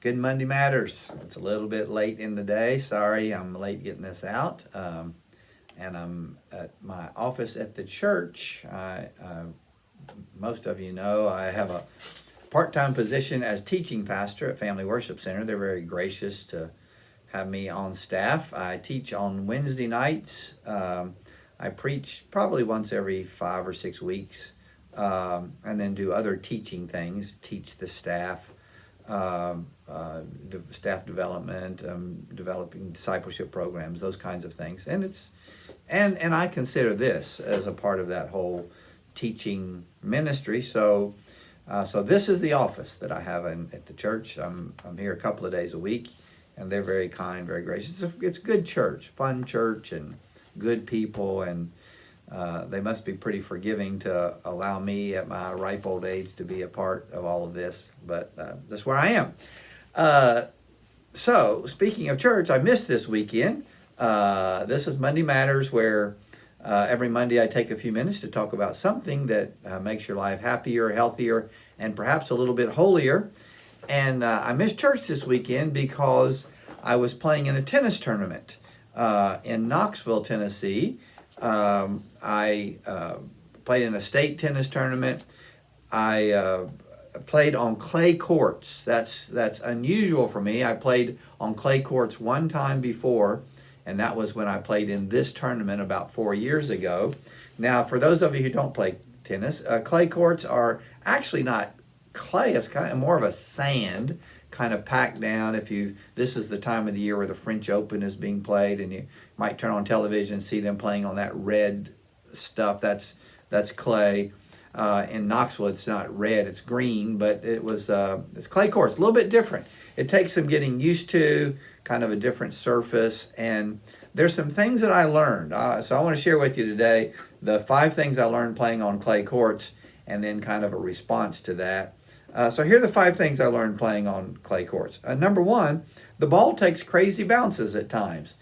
Good Monday Matters. It's a little bit late in the day. Sorry, I'm late getting this out. And I'm at my office at the church. Most of you know I have a part-time position as teaching pastor at Family Worship Center. They're very gracious to have me on staff. I teach on Wednesday nights. I preach probably once every 5 or 6 weeks, and then do other teaching things, teach the staff. Staff development, developing discipleship programs, those kinds of things, and I consider this as a part of that whole teaching ministry. So this is the office that I have at the church. I'm here a couple of days a week, and they're very kind, very gracious. It's a good church, fun church, and good people, and they must be pretty forgiving to allow me at my ripe old age to be a part of all of this, but that's where I am. So, speaking of church, I missed this weekend. This is Monday Matters, where every Monday I take a few minutes to talk about something that makes your life happier, healthier, and perhaps a little bit holier. And I missed church this weekend because I was playing in a tennis tournament in Knoxville, Tennessee. I played in a state tennis tournament. I played on clay courts. That's unusual for me. I played on clay courts one time before, and that was when I played in this tournament about 4 years ago. Now, for those of you who don't play tennis, clay courts are actually not clay. It's kind of more of a sand, kind of packed down. This is the time of the year where the French Open is being played, and you might turn on television and see them playing on that red stuff. That's clay. In Knoxville, it's not red, it's green, but it's clay courts, a little bit different. It takes some getting used to, kind of a different surface, and there's some things that I learned. So I want to share with you today the 5 things I learned playing on clay courts, and then kind of a response to that. So here are the 5 things I learned playing on clay courts. Number 1, the ball takes crazy bounces at times.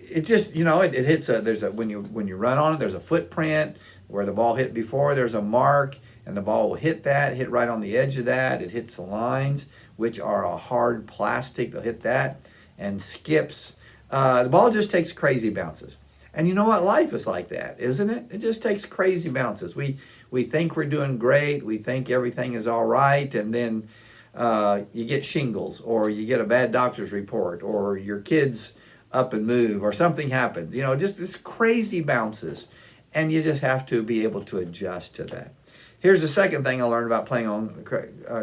It just, it hits when you run on it, there's a footprint where the ball hit before, there's a mark, and the ball will hit right on the edge of that. It hits the lines, which are a hard plastic. They'll hit that and skips. The ball just takes crazy bounces. And you know what? Life is like that, isn't it? It just takes crazy bounces. We think we're doing great. We think everything is all right. And then you get shingles, or you get a bad doctor's report, or your kids up and move, or something happens. Just this crazy bounces. And you just have to be able to adjust to that. Here's the second thing I learned about playing on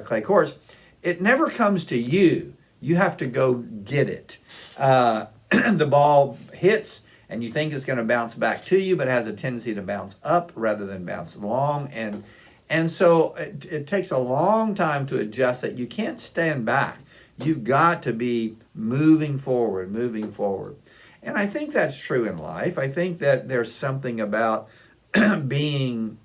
clay courts. It never comes to you. You have to go get it. The ball hits, and you think it's going to bounce back to you, but it has a tendency to bounce up rather than bounce along. And so it takes a long time to adjust that. You can't stand back. You've got to be moving forward. And I think that's true in life. I think that there's something about being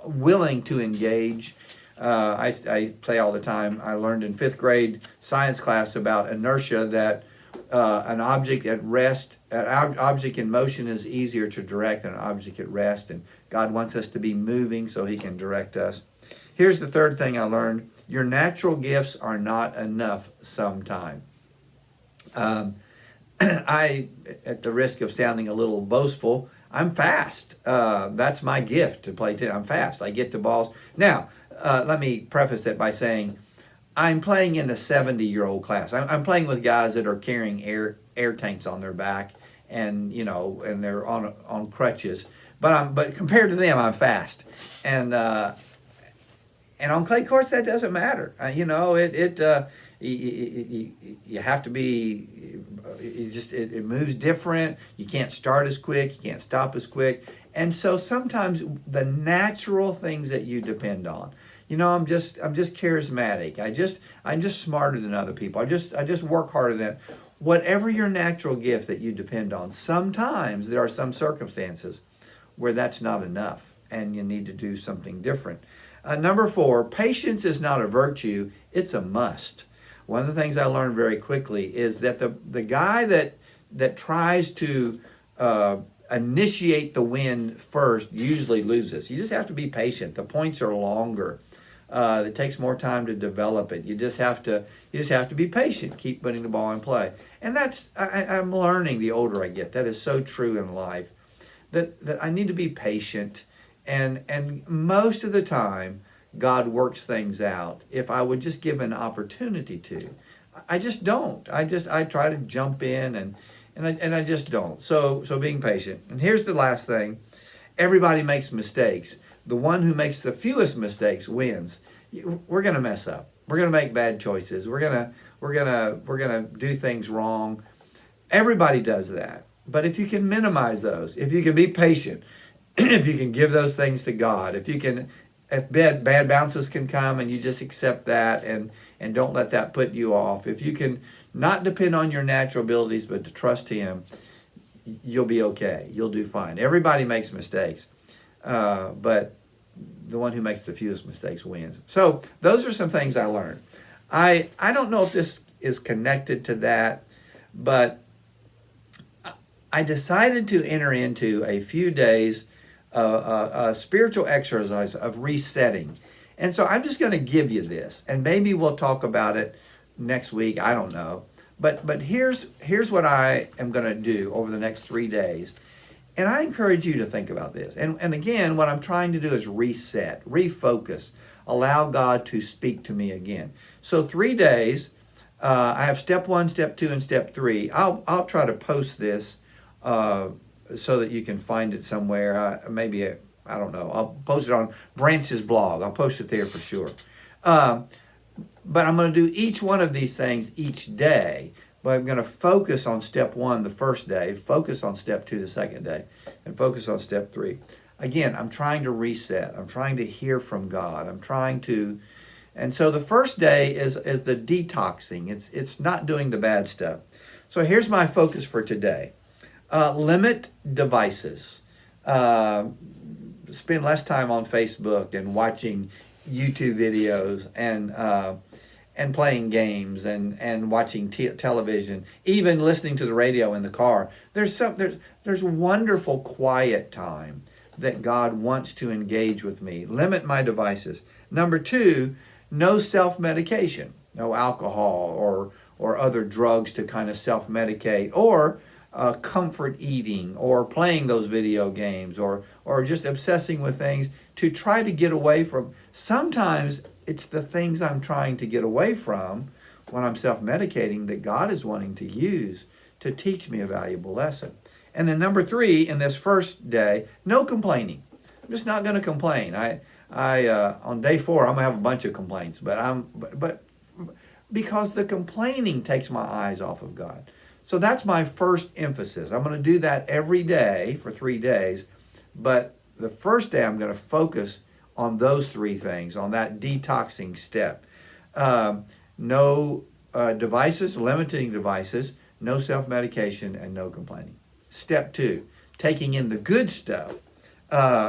willing to engage. I say all the time, I learned in 5th grade science class about inertia, that an object at rest, an object in motion is easier to direct than an object at rest, and God wants us to be moving so He can direct us. Here's the third thing I learned. Your natural gifts are not enough sometime. I, at the risk of sounding a little boastful, I'm fast. That's my gift, to play tennis. I'm fast. I get to balls. Now, let me preface that by saying I'm playing in a 70-year-old class. I'm playing with guys that are carrying air tanks on their back, and and they're on crutches. But compared to them, I'm fast. And on clay courts, that doesn't matter. You have to be. It moves different. You can't start as quick. You can't stop as quick. And so sometimes the natural things that you depend on. I'm just charismatic. I'm just smarter than other people. I just work harder than whatever your natural gift that you depend on. Sometimes there are some circumstances where that's not enough, and you need to do something different. Number 4, patience is not a virtue, it's a must. One of the things I learned very quickly is that the guy that tries to initiate the win first usually loses. You just have to be patient. The points are longer. It takes more time to develop it. You just have to be patient. Keep putting the ball in play. And I'm learning the older I get. That is so true in life. That I need to be patient. And most of the time, God works things out if I would just give an opportunity to. I just don't. I try to jump in and I just don't. So being patient. And here's the last thing. Everybody makes mistakes. The one who makes the fewest mistakes wins. We're going to mess up. We're going to make bad choices. We're going to do things wrong. Everybody does that. But if you can minimize those, if you can be patient, if you can give those things to God, if bad bounces can come and you just accept that and don't let that put you off, if you can not depend on your natural abilities but to trust Him, you'll be okay. You'll do fine. Everybody makes mistakes, but the one who makes the fewest mistakes wins. So those are some things I learned. I don't know if this is connected to that, but I decided to enter into a few days a spiritual exercise of resetting. And so I'm just going to give you this, and maybe we'll talk about it next week. I don't know. But here's what I am going to do over the next 3 days. And I encourage you to think about this. And again, what I'm trying to do is reset, refocus, allow God to speak to me again. So 3 days, I have step 1, step 2, and step 3. I'll try to post this so that you can find it somewhere. I don't know. I'll post it on Branch's blog. I'll post it there for sure. But I'm going to do each one of these things each day. But I'm going to focus on step 1 the first day, focus on step 2 the second day, and focus on step 3. Again, I'm trying to reset. I'm trying to hear from God. And so the first day is the detoxing. It's not doing the bad stuff. So here's my focus for today. Limit devices. Spend less time on Facebook and watching YouTube videos and playing games and watching television, even listening to the radio in the car. There's wonderful quiet time that God wants to engage with me. Limit my devices. Number 2, no self-medication, no alcohol or other drugs to kind of self-medicate, or comfort eating, or playing those video games, or just obsessing with things to try to get away from. Sometimes it's the things I'm trying to get away from when I'm self-medicating that God is wanting to use to teach me a valuable lesson. And then number 3, in this first day, no complaining. I'm just not going to complain. I on day 4, I'm going to have a bunch of complaints, but because the complaining takes my eyes off of God. So that's my first emphasis. I'm going to do that every day for 3 days, but the first day I'm going to focus on those 3 things, on that detoxing step. No devices, limiting devices, no self-medication, and no complaining. Step 2, taking in the good stuff.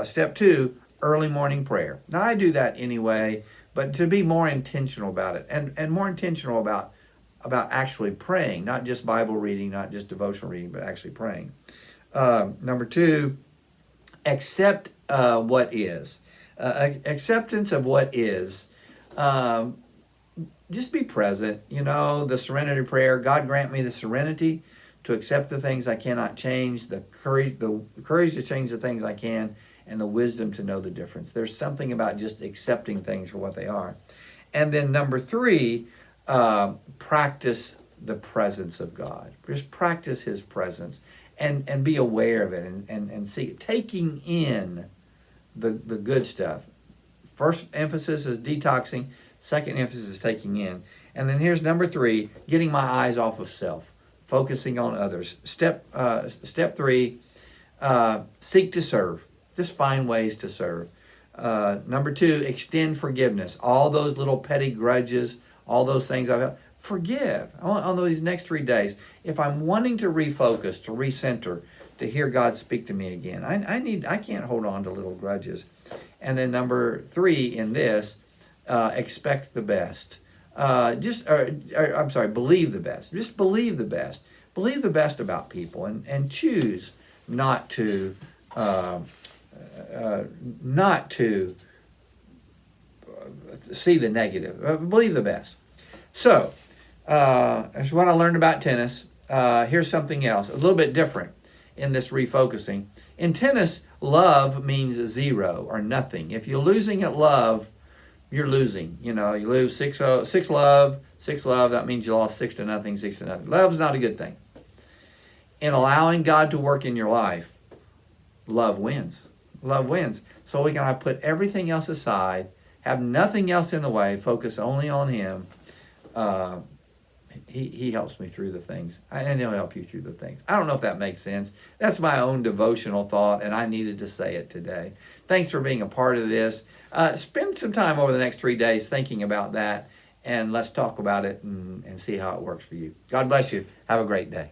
Step 2, early morning prayer. Now I do that anyway, but to be more intentional about it, and more intentional about actually praying, not just Bible reading, not just devotional reading, but actually praying. Number 2, accept what is. Acceptance of what is. Just be present. The serenity prayer. God grant me the serenity to accept the things I cannot change, the courage to change the things I can, and the wisdom to know the difference. There's something about just accepting things for what they are. And then number 3, practice the presence of God. Just practice His presence and be aware of it and see, taking in the good stuff. First emphasis is detoxing. Second emphasis is taking in. And then here's number 3, getting my eyes off of self, focusing on others. Step 3, seek to serve. Just find ways to serve. Number 2, extend forgiveness. All those little petty grudges, all those things forgive on these next 3 days. If I'm wanting to refocus, to recenter, to hear God speak to me again, I can't hold on to little grudges. And then number 3 in this, expect the best. Believe the best. Just believe the best. Believe the best about people, and choose not to see the negative. Believe the best. So, that's what I learned about tennis. Here's something else, a little bit different in this refocusing. In tennis, love means zero or nothing. If you're losing at love, you're losing. You lose 6 love, that means you lost 6-0, 6-0. Love's not a good thing. In allowing God to work in your life, love wins. Love wins. So we can put everything else aside, have nothing else in the way, focus only on Him. He helps me through the things, and He'll help you through the things. I don't know if that makes sense. That's my own devotional thought, and I needed to say it today. Thanks for being a part of this. Spend some time over the next 3 days thinking about that, and let's talk about it and see how it works for you. God bless you. Have a great day.